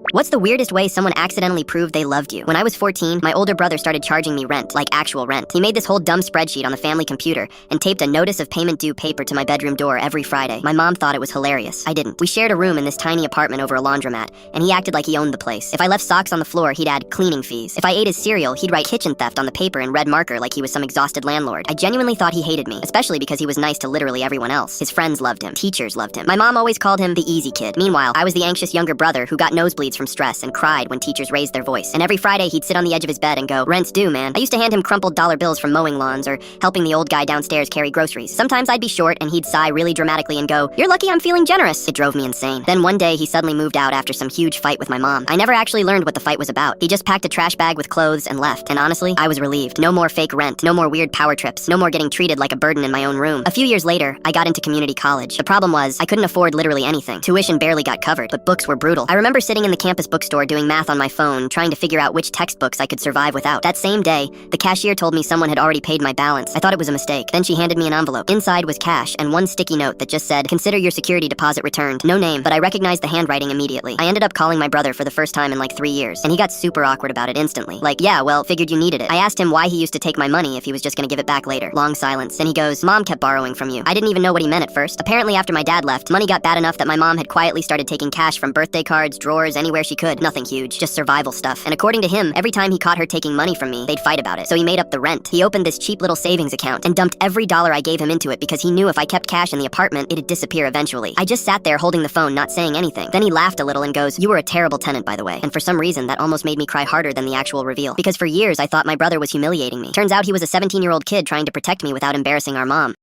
What's the weirdest way someone accidentally proved they loved you? When I was 14, my older brother started charging me rent, like actual rent. He made this whole dumb spreadsheet on the family computer and taped a notice of payment due paper to my bedroom door every Friday. My mom thought it was hilarious. I didn't. We shared a room in this tiny apartment over a laundromat, and he acted like he owned the place. If I left socks on the floor, he'd add cleaning fees. If I ate his cereal, he'd write kitchen theft on the paper in red marker like he was some exhausted landlord. I genuinely thought he hated me, especially because he was nice to literally everyone else. His friends loved him. Teachers loved him. My mom always called him the easy kid. Meanwhile, I was the anxious younger brother who got nosebleeds from stress and cried when teachers raised their voice. And every Friday, he'd sit on the edge of his bed and go, "Rent's due, man." I used to hand him crumpled dollar bills from mowing lawns or helping the old guy downstairs carry groceries. Sometimes I'd be short and he'd sigh really dramatically and go, "You're lucky I'm feeling generous." It drove me insane. Then one day, he suddenly moved out after some huge fight with my mom. I never actually learned what the fight was about. He just packed a trash bag with clothes and left. And honestly, I was relieved. No more fake rent, no more weird power trips, no more getting treated like a burden in my own room. A few years later, I got into community college. The problem was, I couldn't afford literally anything. Tuition barely got covered, but books were brutal. I remember sitting in the campus bookstore doing math on my phone, trying to figure out which textbooks I could survive without. That same day, the cashier told me someone had already paid my balance. I thought it was a mistake. Then she handed me an envelope. Inside was cash and one sticky note that just said, "Consider your security deposit returned." No name, but I recognized the handwriting immediately. I ended up calling my brother for the first time in like 3 years, and he got super awkward about it instantly. Like, "Yeah, well, figured you needed it." I asked him why he used to take my money if he was just gonna give it back later. Long silence. Then he goes, "Mom kept borrowing from you." I didn't even know what he meant at first. Apparently after my dad left, money got bad enough that my mom had quietly started taking cash from birthday cards, drawers, anywhere she could. Nothing huge, just survival stuff. And according to him, every time he caught her taking money from me, they'd fight about it. So he made up the rent. He opened this cheap little savings account and dumped every dollar I gave him into it because he knew if I kept cash in the apartment, it'd disappear eventually. I just sat there holding the phone, not saying anything. Then he laughed a little and goes, "You were a terrible tenant, by the way." And for some reason, that almost made me cry harder than the actual reveal. Because for years, I thought my brother was humiliating me. Turns out he was a 17-year-old kid trying to protect me without embarrassing our mom.